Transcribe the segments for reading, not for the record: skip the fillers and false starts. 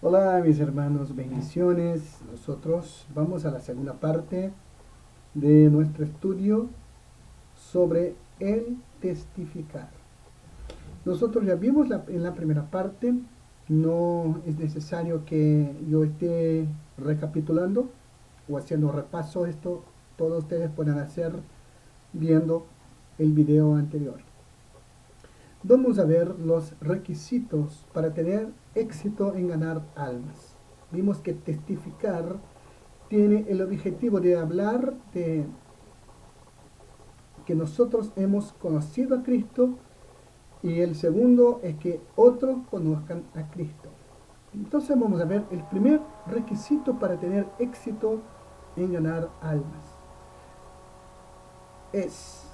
Hola mis hermanos, bendiciones. Nosotros vamos a la segunda parte de nuestro estudio sobre el testificar. Nosotros ya vimos en la primera parte, no es necesario que yo esté recapitulando o haciendo repaso esto, todos ustedes pueden hacer viendo el video anterior. Vamos a ver los requisitos para tener éxito en ganar almas. Vimos que testificar tiene el objetivo de hablar de que nosotros hemos conocido a Cristo y el segundo es que otros conozcan a Cristo. Entonces vamos a ver el primer requisito para tener éxito en ganar almas. Es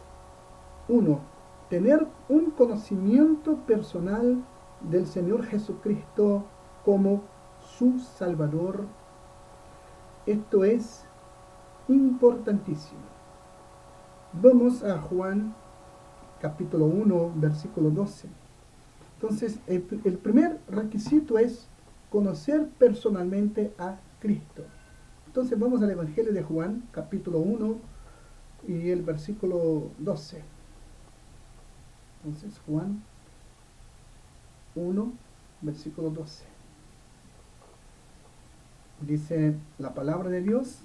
uno, tener un conocimiento personal del Señor Jesucristo como su Salvador. Esto es importantísimo. Vamos a Juan capítulo 1, versículo 12. Entonces, el primer requisito es conocer personalmente a Cristo. Entonces, vamos al Evangelio de Juan, capítulo 1 y el versículo 12. Entonces, Juan 1, versículo 12. Dice la palabra de Dios: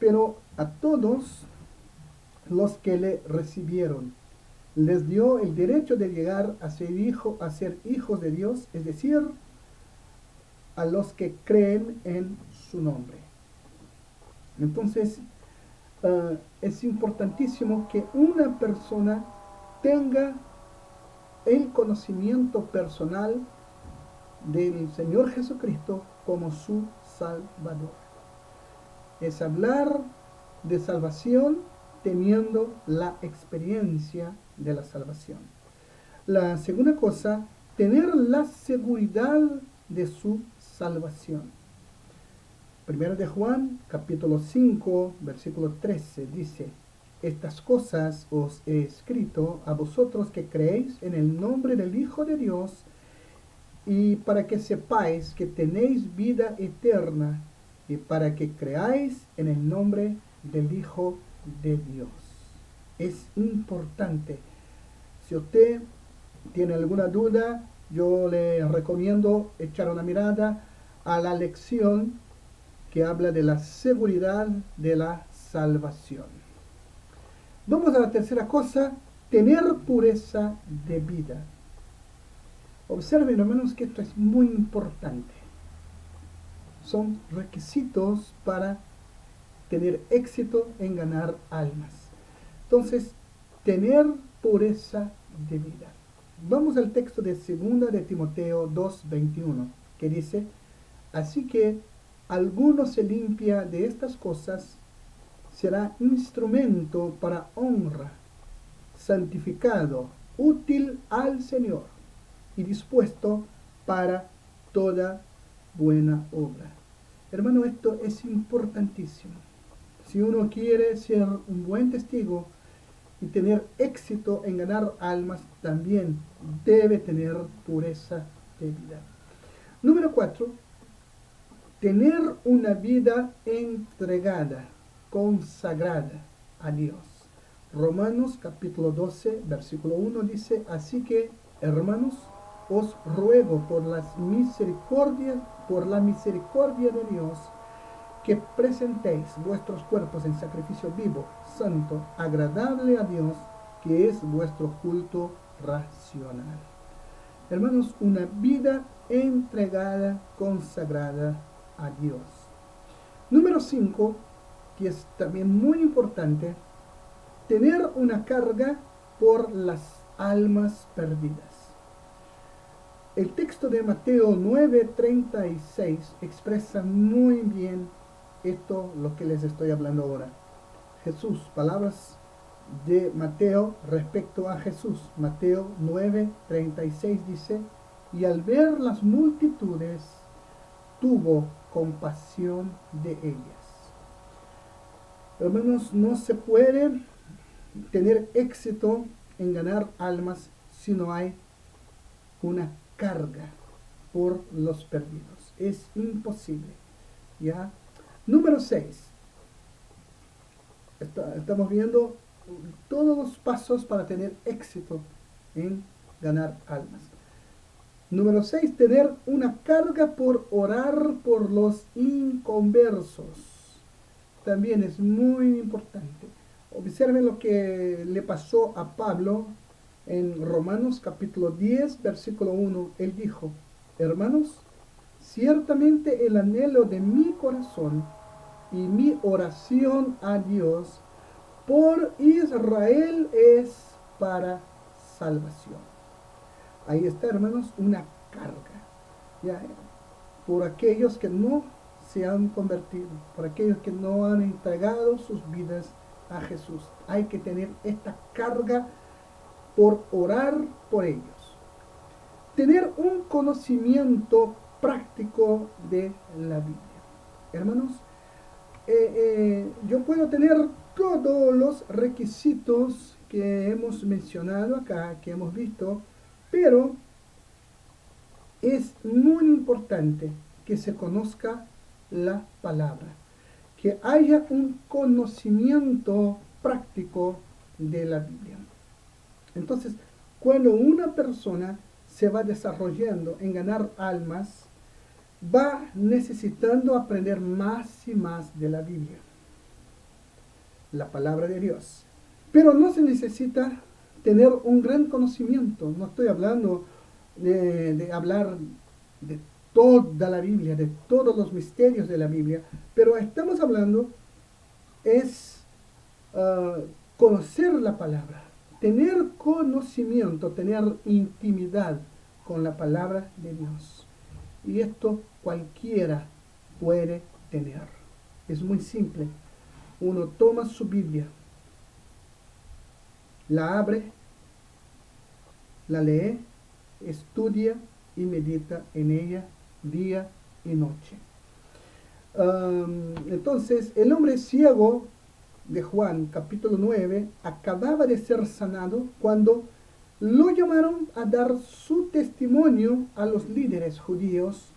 pero a todos los que le recibieron, les dio el derecho de llegar a ser hijos de Dios, es decir, a los que creen en su nombre. Entonces, es importantísimo que una persona tenga el conocimiento personal del Señor Jesucristo como su Salvador. Es hablar de salvación teniendo la experiencia de la salvación. La segunda cosa, tener la seguridad de su salvación. Primero de Juan, capítulo 5, versículo 13, dice: estas cosas os he escrito a vosotros que creéis en el nombre del Hijo de Dios, y para que sepáis que tenéis vida eterna, y para que creáis en el nombre del Hijo de Dios. Es importante. Si usted tiene alguna duda, yo le recomiendo echar una mirada a la lección que habla de la seguridad de la salvación. Vamos a la tercera cosa, tener pureza de vida. Observen, hermanos, que esto es muy importante. Son requisitos para tener éxito en ganar almas. Entonces, tener pureza de vida. Vamos al texto de 2 de Timoteo 2:21, que dice: así que alguno se limpia de estas cosas, será instrumento para honra, santificado, útil al Señor y dispuesto para toda buena obra. Hermano, esto es importantísimo. Si uno quiere ser un buen testigo y tener éxito en ganar almas, también debe tener pureza de vida. Número 4, tener una vida entregada, consagrada a Dios. Romanos capítulo 12, versículo 1 dice: así que, hermanos, os ruego por la misericordia de Dios, que presentéis vuestros cuerpos en sacrificio vivo, santo, agradable a Dios, que es vuestro culto racional. Hermanos, una vida entregada, consagrada a Dios. Número 5, que es también muy importante, tener una carga por las almas perdidas. El texto de Mateo 9:36 expresa muy bien esto, lo que les estoy hablando ahora. Jesús, palabras de Mateo respecto a Jesús. Mateo 9:36 dice: y al ver las multitudes, tuvo compasión de ellas. Hermanos, no se puede tener éxito en ganar almas si no hay una carga. por los perdidos. Es imposible. ¿Ya? Número 6. Estamos viendo todos los pasos para tener éxito en ganar almas. Número 6, tener una carga por orar por los inconversos. También es muy importante. Observen lo que le pasó a Pablo en Romanos capítulo 10, versículo 1. Él dijo, hermanos, ciertamente el anhelo de mi corazón y mi oración a Dios por Israel es para salvación. Ahí está, hermanos, una carga. ¿Ya? Por aquellos que no se han convertido, por aquellos que no han entregado sus vidas a Jesús. Hay que tener esta carga por orar por ellos. Tener un conocimiento práctico de la Biblia. Hermanos, yo puedo tener todos los requisitos que hemos mencionado acá, que hemos visto, pero es muy importante que se conozca la palabra, que haya un conocimiento práctico de la Biblia. Entonces, cuando una persona se va desarrollando en ganar almas, va necesitando aprender más y más de la Biblia, la palabra de Dios. Pero no se necesita tener un gran conocimiento. No estoy hablando de hablar de toda la Biblia, de todos los misterios de la Biblia, pero estamos hablando es conocer la palabra, tener conocimiento, tener intimidad con la palabra de Dios. Y esto cualquiera puede tener. Es muy simple. Uno toma su Biblia, la abre, la lee, estudia y medita en ella día y noche. Entonces, el hombre ciego de Juan, capítulo 9, acababa de ser sanado cuando lo llamaron a dar su testimonio a los líderes judíos.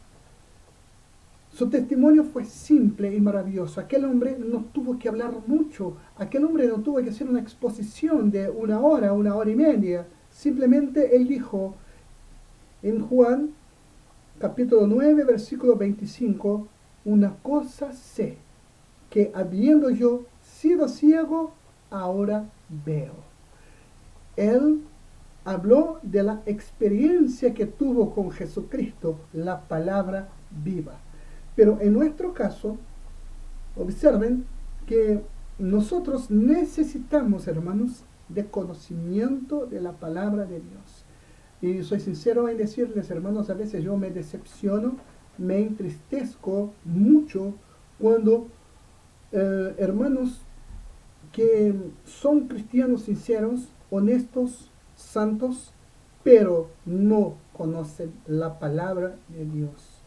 Su testimonio fue simple y maravilloso. Aquel hombre no tuvo que hablar mucho. Aquel hombre no tuvo que hacer una exposición de una hora y media. Simplemente él dijo en Juan, capítulo 9, versículo 25, una cosa sé, que habiendo yo sido ciego, ahora veo. Él habló de la experiencia que tuvo con Jesucristo, la palabra viva. Pero en nuestro caso, observen que nosotros necesitamos, hermanos, de conocimiento de la palabra de Dios. Y soy sincero en decirles, hermanos, a veces yo me decepciono, me entristezco mucho cuando hermanos que son cristianos sinceros, honestos, santos, pero no conocen la palabra de Dios.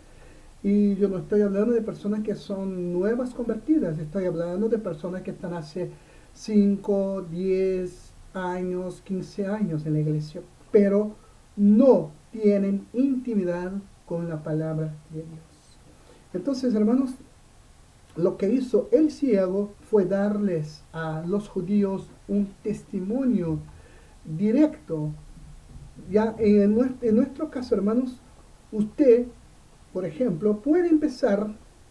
Y yo no estoy hablando de personas que son nuevas convertidas, estoy hablando de personas que están hace 5, 10 años, 15 años en la iglesia, pero no tienen intimidad con la palabra de Dios. Entonces, hermanos, lo que hizo el ciego fue darles a los judíos un testimonio directo. Ya en nuestro caso, hermanos, usted, por ejemplo, puede empezar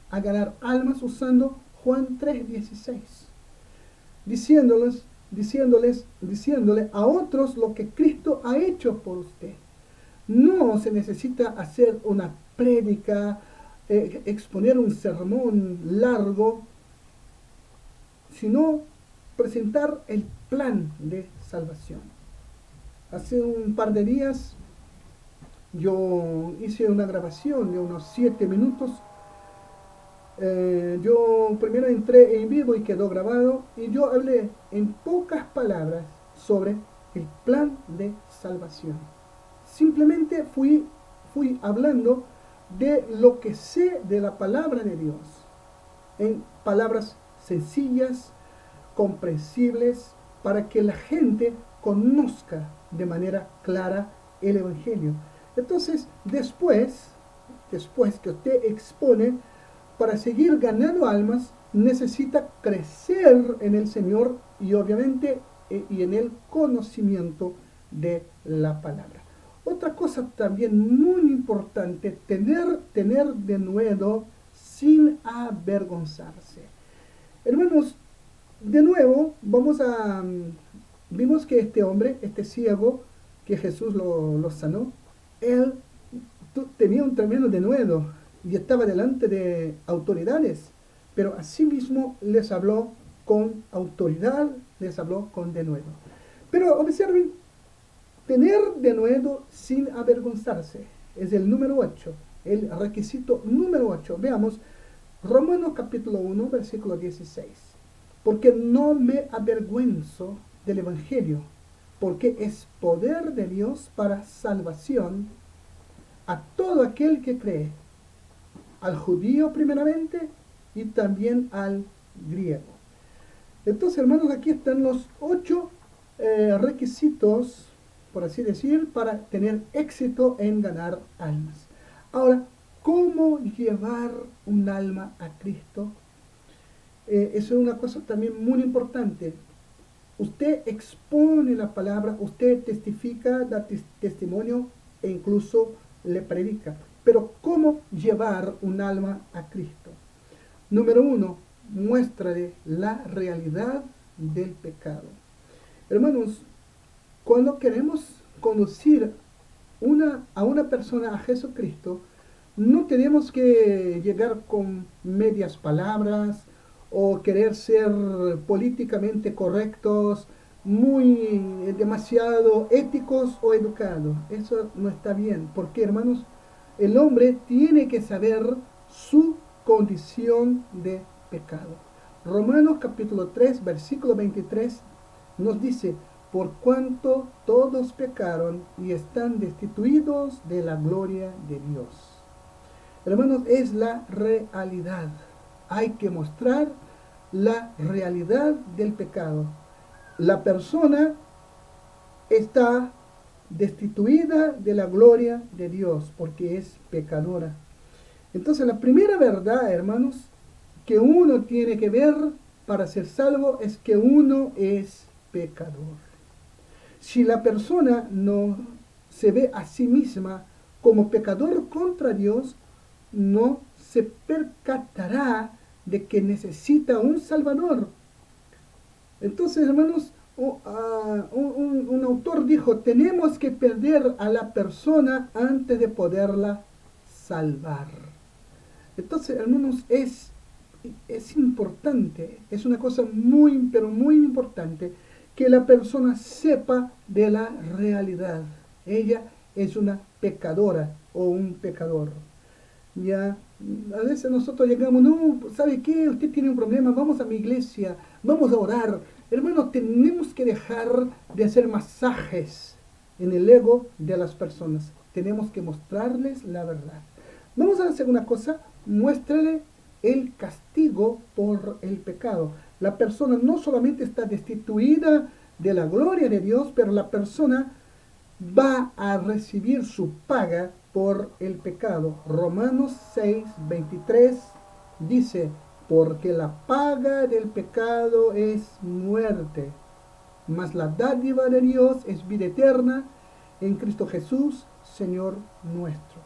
a ganar almas usando Juan 3:16, diciéndole a otros lo que Cristo ha hecho por usted. No se necesita hacer una prédica, exponer un sermón largo, sino presentar el plan de salvación. Hace un par de días yo hice una grabación de unos 7 minutos. Yo primero entré en vivo y quedó grabado, y yo hablé en pocas palabras sobre el plan de salvación. Simplemente fui hablando de lo que sé de la palabra de Dios, en palabras sencillas, comprensibles, para que la gente conozca de manera clara el Evangelio. Entonces, después después que usted expone para seguir ganando almas, necesita crecer en el Señor y obviamente y en el conocimiento de la palabra. Otra cosa también muy importante, tener denuedo sin avergonzarse. Hermanos, de nuevo vimos que este hombre, este ciego, que Jesús lo sanó, él tenía un tremendo denuedo y estaba delante de autoridades, pero asimismo les habló con autoridad, les habló con denuedo. Pero observen, tener denuedo sin avergonzarse es el número 8, el requisito número 8. Veamos Romanos capítulo 1, versículo 16. Porque no me avergüenzo del Evangelio, porque es poder de Dios para salvación a todo aquel que cree, al judío primeramente y también al griego. Entonces, hermanos, aquí están los 8 requisitos, por así decir, para tener éxito en ganar almas. Ahora, ¿cómo llevar un alma a Cristo? Eso es una cosa también muy importante. Usted expone la palabra, usted testifica, da testimonio e incluso le predica. Pero ¿cómo llevar un alma a Cristo? Número 1, muéstrale la realidad del pecado. Hermanos, cuando queremos conducir a una persona a Jesucristo, no tenemos que llegar con medias palabras o querer ser políticamente correctos, demasiado éticos o educados. Eso no está bien, porque hermanos, el hombre tiene que saber su condición de pecado. Romanos capítulo 3, versículo 23 nos dice, por cuanto todos pecaron y están destituidos de la gloria de Dios. Hermanos, es la realidad. Hay que mostrar la realidad del pecado. La persona está destituida de la gloria de Dios porque es pecadora. Entonces, la primera verdad, hermanos, que uno tiene que ver para ser salvo es que uno es pecador. Si la persona no se ve a sí misma como pecador contra Dios, no se percatará de que necesita un Salvador. Entonces, hermanos, un autor dijo, tenemos que perder a la persona antes de poderla salvar. Entonces, hermanos, es importante, es una cosa muy, pero muy importante que la persona sepa de la realidad. Ella es una pecadora o un pecador. Ya, a veces nosotros llegamos, no, ¿sabe qué? Usted tiene un problema, vamos a mi iglesia, vamos a orar. Hermanos, tenemos que dejar de hacer masajes en el ego de las personas. Tenemos que mostrarles la verdad. Vamos a hacer una cosa, muéstrale el castigo por el pecado. La persona no solamente está destituida de la gloria de Dios, pero la persona va a recibir su paga por el pecado. Romanos 6, 23 dice, porque la paga del pecado es muerte, mas la dádiva de Dios es vida eterna en Cristo Jesús, Señor nuestro.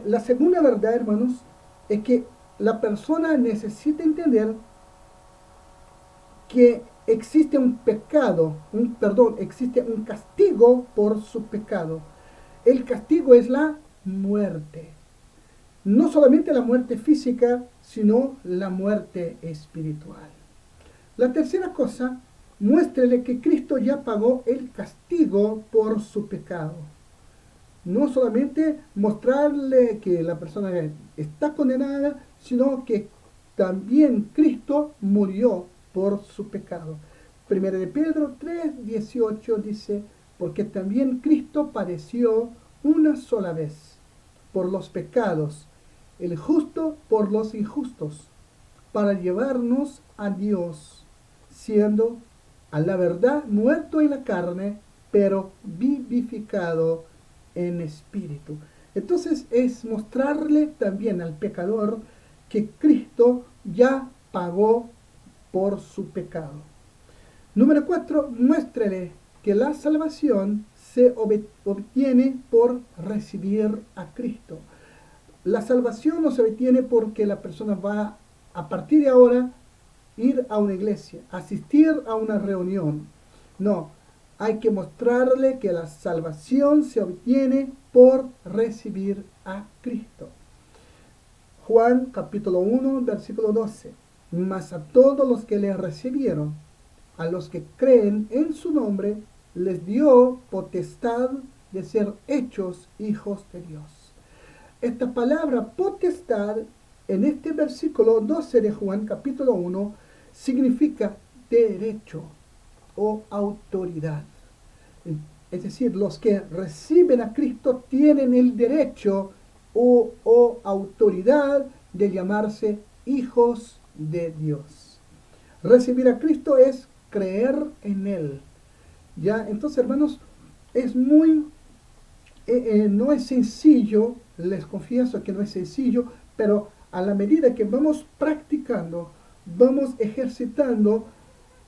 La segunda verdad, hermanos, es que la persona necesita entender que existe un pecado, existe un castigo por su pecado. El castigo es la muerte. No solamente la muerte física, sino la muerte espiritual. La tercera cosa, muéstrele que Cristo ya pagó el castigo por su pecado. No solamente mostrarle que la persona está condenada, sino que también Cristo murió por su pecado. Primera de Pedro 3, 18 dice, porque también Cristo padeció una sola vez por los pecados, el justo por los injustos, para llevarnos a Dios, siendo a la verdad muerto en la carne, pero vivificado en espíritu. Entonces es mostrarle también al pecador que Cristo ya pagó por su pecado. Número 4, muéstrele que la salvación se obtiene por recibir a Cristo. La salvación no se obtiene porque la persona va a partir de ahora ir a una iglesia, asistir a una reunión. No, hay que mostrarle que la salvación se obtiene por recibir a Cristo. Juan capítulo 1, versículo 12. Mas a todos los que le recibieron, a los que creen en su nombre, les dio potestad de ser hechos hijos de Dios. Esta palabra potestad en este versículo 12 de Juan capítulo 1 significa derecho o autoridad. Es decir, los que reciben a Cristo tienen el derecho o autoridad de llamarse hijos de Dios. Recibir a Cristo es creer en Él. ¿Ya? Entonces, hermanos, es muy, no es sencillo, les confieso que no es sencillo, pero a la medida que vamos practicando, vamos ejercitando,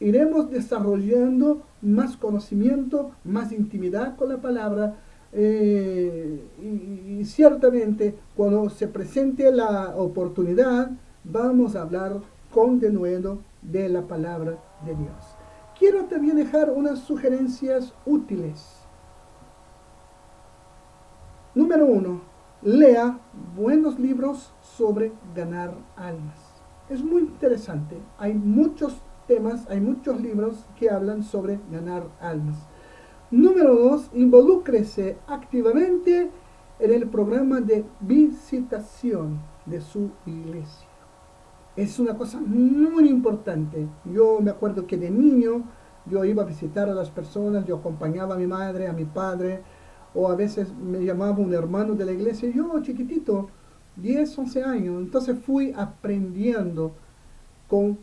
iremos desarrollando más conocimiento, más intimidad con la palabra, y ciertamente cuando se presente la oportunidad, vamos a hablar con denuedo de la palabra de Dios. Quiero también dejar unas sugerencias útiles. Número 1. Lea buenos libros sobre ganar almas. Es muy interesante. Hay muchos temas, hay muchos libros que hablan sobre ganar almas. Número 2. Involúcrese activamente en el programa de visitación de su iglesia. Es una cosa muy importante. Yo me acuerdo que de niño yo iba a visitar a las personas, yo acompañaba a mi madre, a mi padre, o a veces me llamaba un hermano de la iglesia, yo chiquitito, 10, 11 años. Entonces fui aprendiendo con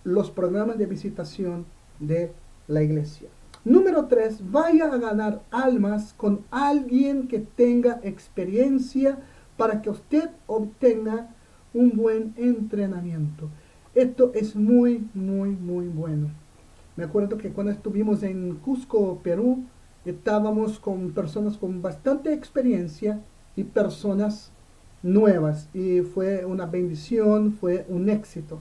los programas de visitación de la iglesia. Número 3, vaya a ganar almas con alguien que tenga experiencia para que usted obtenga un buen entrenamiento. Esto es muy, muy, muy bueno. Me acuerdo que cuando estuvimos en Cusco, Perú, estábamos con personas con bastante experiencia y personas nuevas. Y fue una bendición, fue un éxito.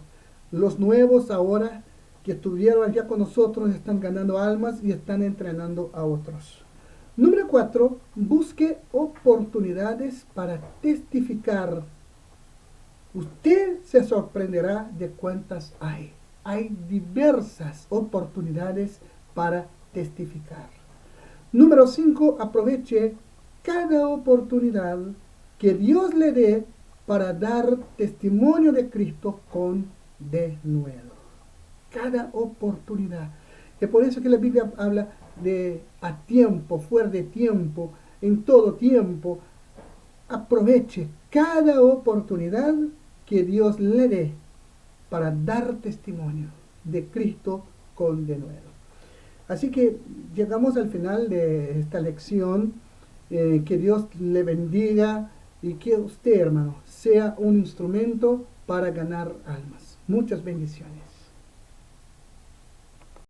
Los nuevos ahora que estuvieron allá con nosotros están ganando almas y están entrenando a otros. Número 4, busque oportunidades para testificar. Usted se sorprenderá de cuántas hay. Hay diversas oportunidades para testificar. Número 5, aproveche cada oportunidad que Dios le dé para dar testimonio de Cristo con denuedo. Cada oportunidad. Es por eso que la Biblia habla de a tiempo, fuera de tiempo, en todo tiempo. Aproveche cada oportunidad que Dios le dé para dar testimonio de Cristo con denuedo. Así que llegamos al final de esta lección. Que Dios le bendiga y que usted, hermano, sea un instrumento para ganar almas. Muchas bendiciones.